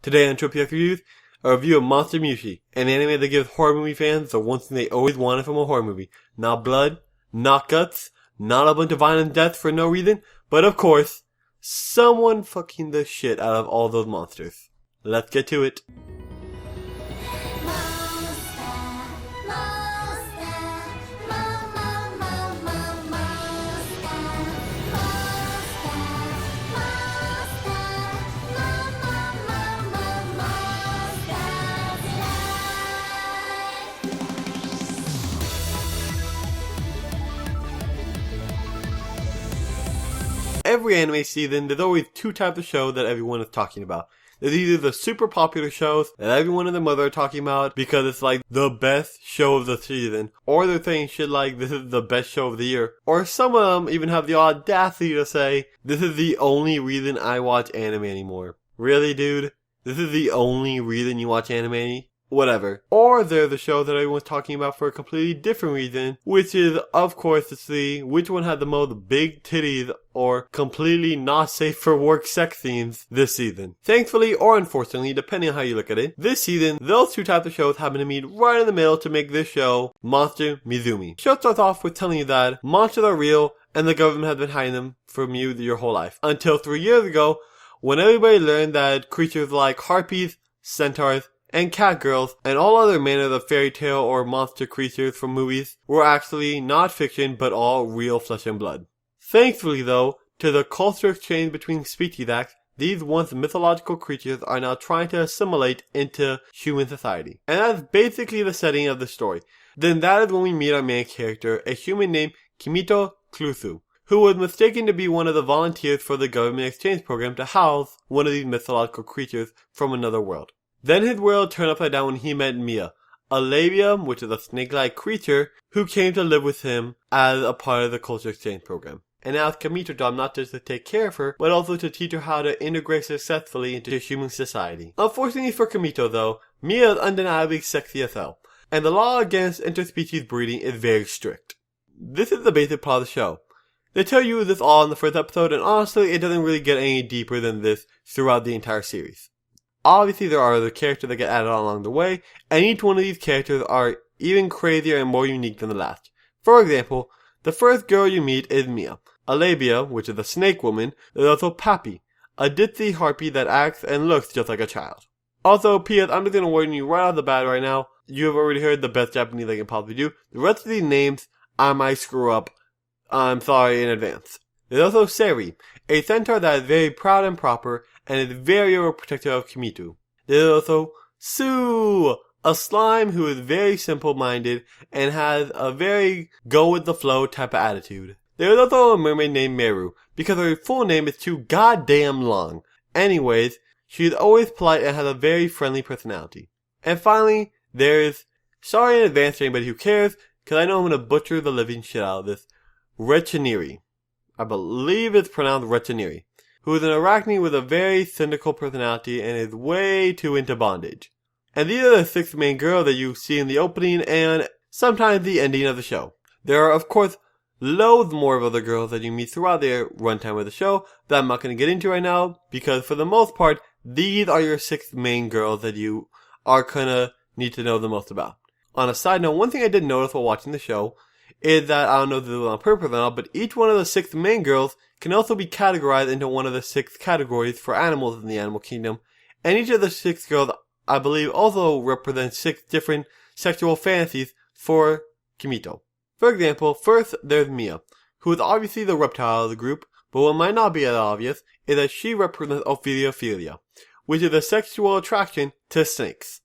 Today on Trophy Reviews, a review of Monster Mushi, an anime that gives horror movie fans the one thing they always wanted from a horror movie. Not blood, not guts, not a bunch of violent deaths for no reason, but of course, someone fucking the shit out of all those monsters. Let's get to it. Every anime season, there's always two types of show that everyone is talking about. There's either the super popular shows that everyone and their mother are talking about because it's like the best show of the season, or they're saying shit like this is the best show of the year, or some of them even have the audacity to say this is the only reason I watch anime anymore. Really, dude? This is the only reason you watch anime? Whatever. Or they're the show that everyone's talking about for a completely different reason, which is, of course, to see which one had the most big titties or completely not safe for work sex scenes this season. Thankfully, or unfortunately, depending on how you look at it, this season, those two types of shows happen to meet right in the middle to make this show, Monster Musume. The show starts off with telling you that monsters are real and the government has been hiding them from you your whole life. Until 3 years ago, when everybody learned that creatures like harpies, centaurs, and catgirls, and all other manners of fairy tale or monster creatures from movies were actually not fiction but all real flesh and blood. Thankfully though, to the cultural exchange between species acts, these once mythological creatures are now trying to assimilate into human society. And that's basically the setting of the story. Then that is when we meet our main character, a human named Kimito Clusu, who was mistaken to be one of the volunteers for the government exchange program to house one of these mythological creatures from another world. Then his world turned upside down when he met Mia, a labium, which is a snake-like creature, who came to live with him as a part of the culture exchange program. And now it's Kimito's job not just to take care of her, but also to teach her how to integrate successfully into human society. Unfortunately for Kimito though, Mia is undeniably sexy as hell, and the law against interspecies breeding is very strict. This is the basic plot of the show. They tell you this all in the first episode, and honestly it doesn't really get any deeper than this throughout the entire series. Obviously, there are other characters that get added on along the way, and each one of these characters are even crazier and more unique than the last. For example, the first girl you meet is Mia, a labia, which is a snake woman. There's also Papi, a ditzy harpy that acts and looks just like a child. Also, P.S. I'm just going to warn you right off the bat right now, you have already heard the best Japanese I can possibly do. The rest of these names, I might screw up. I'm sorry in advance. There's also Seri, a centaur that is very proud and proper, and is very overprotective of Kimito. There's also Sue, a slime who is very simple-minded and has a very go-with-the-flow type of attitude. There's also a mermaid named Meru, because her full name is too goddamn long. Anyways, she is always polite and has a very friendly personality. And finally, there's, sorry in advance to anybody who cares, because I know I'm going to butcher the living shit out of this, Rechiniri. I believe it's pronounced Rechiniri, who is an arachnid with a very cynical personality and is way too into bondage. And these are the 6 main girls that you see in the opening and sometimes the ending of the show. There are of course loads more of other girls that you meet throughout the runtime of the show that I'm not going to get into right now, because for the most part, these are your 6 main girls that you are gonna need to know the most about. On a side note, one thing I did notice while watching the show is that, I don't know if this was on purpose or not, but each one of the 6 main girls can also be categorized into one of the 6 categories for animals in the animal kingdom, and each of the 6 girls, I believe, also represents 6 different sexual fantasies for Kimito. For example, first there's Mia, who is obviously the reptile of the group, but what might not be as obvious is that she represents ophidiophilia, which is a sexual attraction to snakes.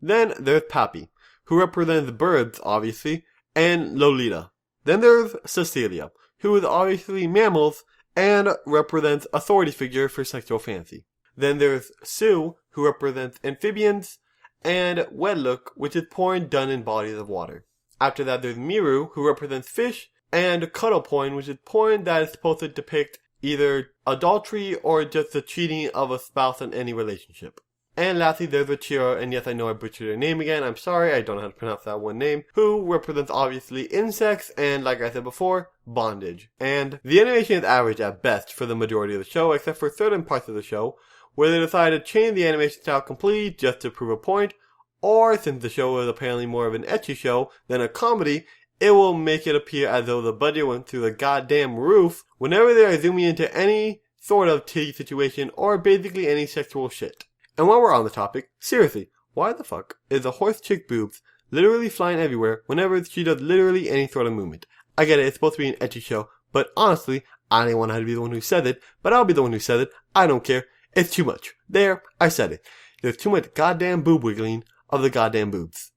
Then there's Papi, who represents birds, obviously, and Lolita. Then there's Cecilia, who is obviously mammals and represents authority figure for sexual fantasy. Then there's Sue, who represents amphibians, and Wedlook, which is porn done in bodies of water. After that there's Miru, who represents fish, and cuddle porn, which is porn that is supposed to depict either adultery or just the cheating of a spouse in any relationship. And lastly, there's Ochiro, and yes, I know I butchered her name again, I'm sorry, I don't know how to pronounce that one name, who represents obviously insects and, like I said before, bondage. And the animation is average at best for the majority of the show, except for certain parts of the show, where they decide to change the animation style completely just to prove a point, or since the show is apparently more of an ecchi show than a comedy, it will make it appear as though the budget went through the goddamn roof whenever they are zooming into any sort of titty situation or basically any sexual shit. And while we're on the topic, seriously, why the fuck is a horse chick boobs literally flying everywhere whenever she does literally any sort of movement? I get it, it's supposed to be an ecchi show, but honestly, I didn't want to be the one who said it, but I'll be the one who said it. I don't care. It's too much. There, I said it. There's too much goddamn boob wiggling of the goddamn boobs.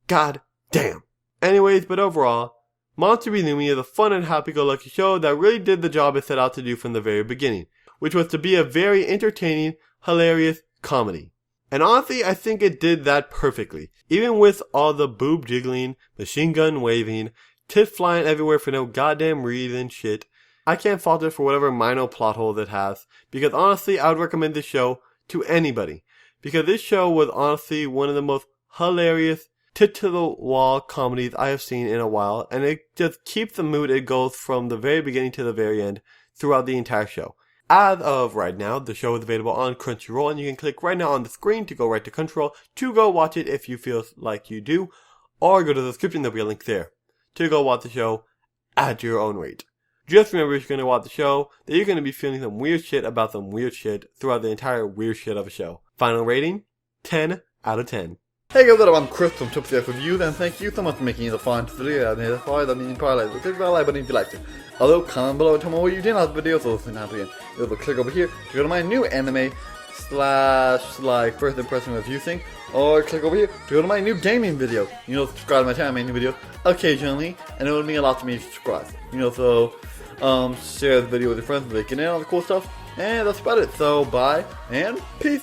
God damn. Anyways, but overall, Monster v. Numi is a fun and happy-go-lucky show that really did the job it set out to do from the very beginning, which was to be a very entertaining, hilarious comedy. And honestly, I think it did that perfectly. Even with all the boob jiggling, machine gun waving, tits flying everywhere for no goddamn reason shit, I can't fault it for whatever minor plot holes it has, because honestly, I would recommend this show to anybody. Because this show was honestly one of the most hilarious, tit-to-the-wall comedies I have seen in a while, and it just keeps the mood it goes from the very beginning to the very end throughout the entire show. As of right now, the show is available on Crunchyroll, and you can click right now on the screen to go right to Crunchyroll to go watch it if you feel like you do, or go to the description, there'll be a link there to go watch the show at your own rate. Just remember, if you're going to watch the show, that you're going to be feeling some weird shit about some weird shit throughout the entire weird shit of a show. Final rating, 10 out of 10. Hey guys, I'm Chris from TipsyF Reviews, and thank you so much for making it a fun video. And as far as I mean, probably like, click that like button if you liked it. Although, comment below and tell me what you did on the video, so listen to again. You'll click over here to go to my new anime / like first impression review thing, or click over here to go to my new gaming video. You know, subscribe to my channel, I make new videos occasionally, and it would mean a lot to me if you subscribe. You know, so share the video with your friends, they can in all the cool stuff, and that's about it. So bye and peace.